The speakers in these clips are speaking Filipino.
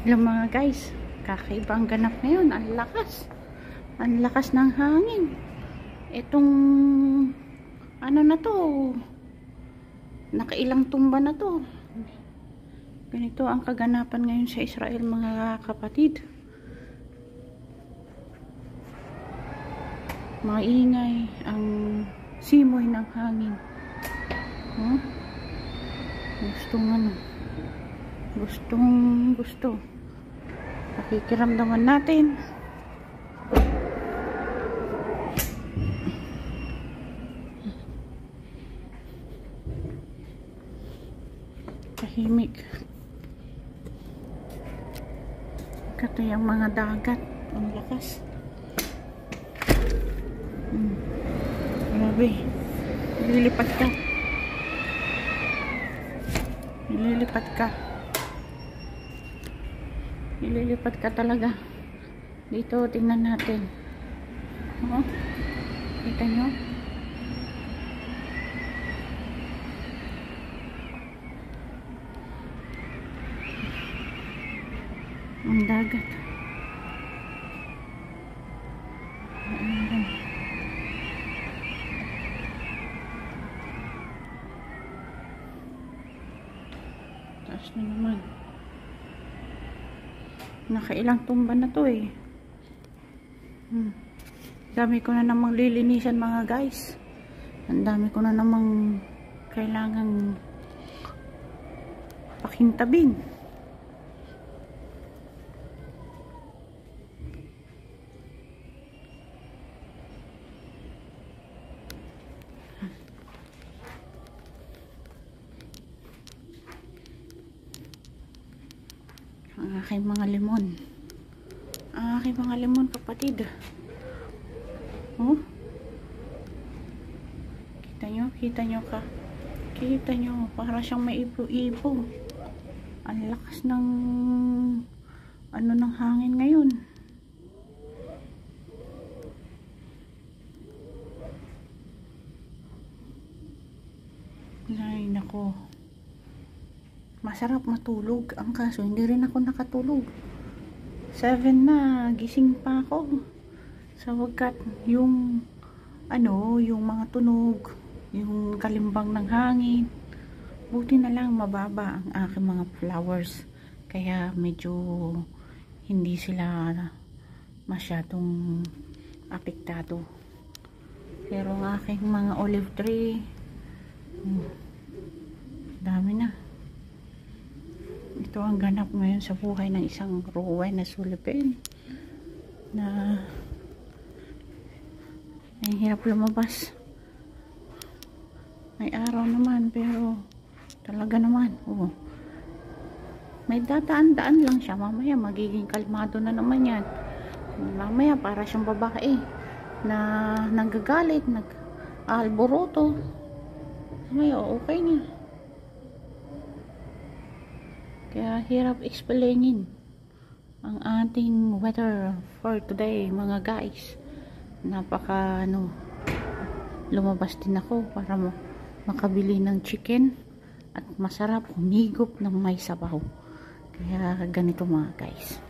Hello mga guys, kakaibang ganap ngayon. Ang lakas ng hangin. Itong ano na to, nakailang tumba na to. Ganito ang kaganapan ngayon sa Israel mga kapatid. Maingay ang simoy ng hangin. Gusto pakikiramdaman natin. Tahimik. Ito yung mga dagat. Ang lakas. Grabe. Lilipat ka. Ililipat ka talaga. Dito, tingnan natin. Kita nyo? Ang dagat. Taas na naman. Nakailang tumba na to eh. Dami ko na namang lilinisan mga guys. Ang dami ko na namang kailangang pakintabing. Ang aking mga limon. Kapatid. Kita nyo, para siyang may ipo-ipo. Ang lakas ng ng hangin ngayon. Ay, nako. Masarap matulog. Ang kaso, hindi rin ako nakatulog. 7 na, gising pa ako. Sapagkat yung mga tunog, yung kalimbang ng hangin, buti na lang mababa ang aking mga flowers. Kaya medyo hindi sila masyadong apektado. Pero ang aking mga olive tree, dami na. Ito ang ganap ngayon sa buhay ng isang Rowan na sulipin na ay hirap lumabas. May araw naman pero talaga naman may dadaan-daan lang siya. Mamaya magiging kalmado na naman yan. Mamaya para siyang babae na nagagalit, nag-alboroto. Mamaya okay na. Kaya hirap explainin ang ating weather for today mga guys. Napaka lumabas din ako para makabili ng chicken at masarap humigop ng may sabaw. Kaya ganito mga guys.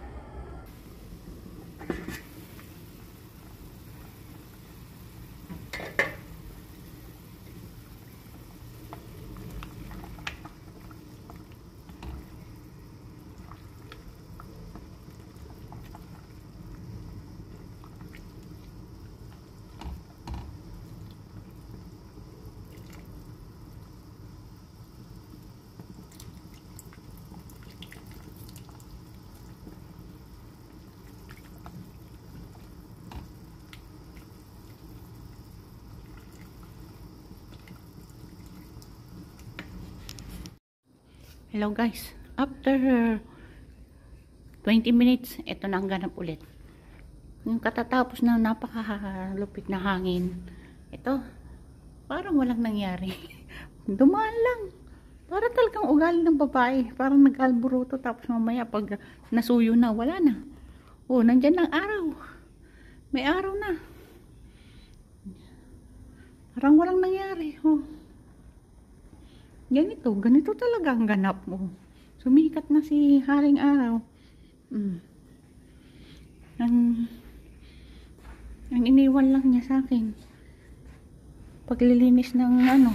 Hello guys, after 20 minutes, ito na ang ganap ulit. Yung katatapos na napakalupit na hangin, ito, parang walang nangyari. Dumaan lang. Para talagang ugali ng babae. Parang nag-alburuto tapos mamaya pag nasuyo na, wala na. Nandyan ang araw. May araw na. Parang walang nangyari. Ganito talaga ang ganap mo. Sumikat na si Haring Araw. Ang iniwan lang niya sa akin. Paglilinis ng ano.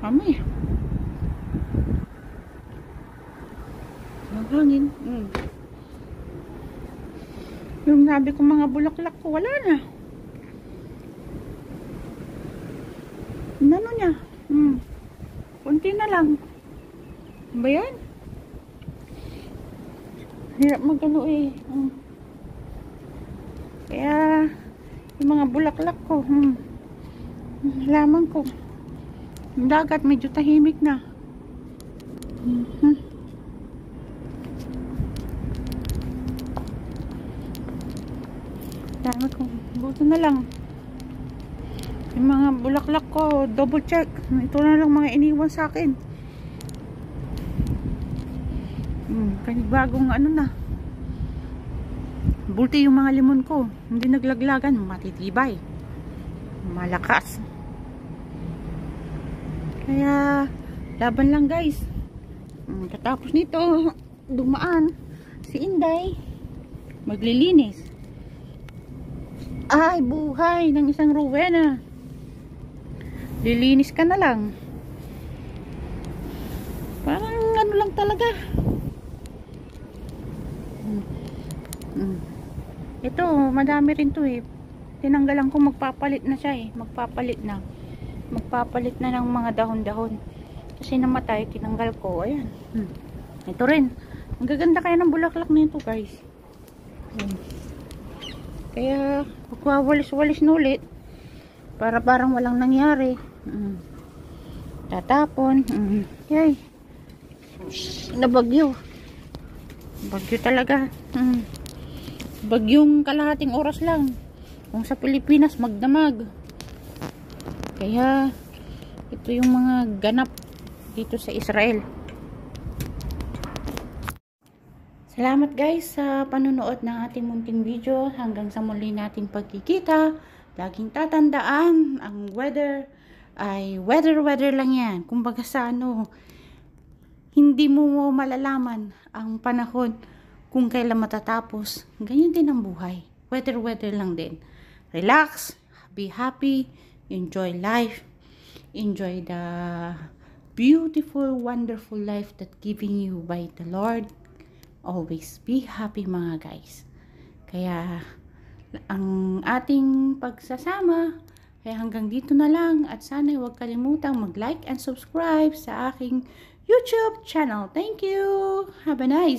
Kami. Ang hangin. Yung sabi ko mga bulaklak ko, wala na. Ano niya? Kunti na lang. Ba yan? Hirap magano eh. Kaya yung mga bulaklak ko, halaman ko, yung dagat medyo tahimik na. Dami ko, buto na lang. Yung mga bulaklak ko, double check. Ito na lang mga iniwan sa akin. Panibagong ano na. Bulti yung mga limon ko. Hindi naglaglagan. Matitibay. Malakas. Kaya, laban lang guys. Katapos nito, dumaan si Inday. Maglilinis. Ay, buhay ng isang Rowena. Lilinis ka na lang. Parang ano lang talaga. Ito, madami rin to eh. Tinanggalan ko, magpapalit na siya eh. Magpapalit na ng mga dahon-dahon. Kasi namatay, tinanggal ko. Ayan. Ito rin. Ang gaganda kaya ng bulaklak nito guys. Kaya, pagwawalis-walis na ulit. Para parang walang nangyari. Tatapon. Yay. Nabagyo. Bagyo talaga. Bagyong kalahating oras lang. Kung sa Pilipinas magdamag. Kaya ito yung mga ganap dito sa Israel. Salamat guys sa panonood ng ating munting video. Hanggang sa muli nating pagkikita. Laging tatandaan, ang weather ay weather lang yan. Kumbaga sa ano, hindi mo malalaman ang panahon kung kailan matatapos. Ganyan din ang buhay. Weather lang din. Relax, be happy, enjoy life, enjoy the beautiful, wonderful life that giving you by the Lord. Always be happy mga guys. Kaya ang ating pagsasama, kaya hanggang dito na lang, at sana huwag kalimutang mag-like and subscribe sa aking YouTube channel. Thank you! Have a nice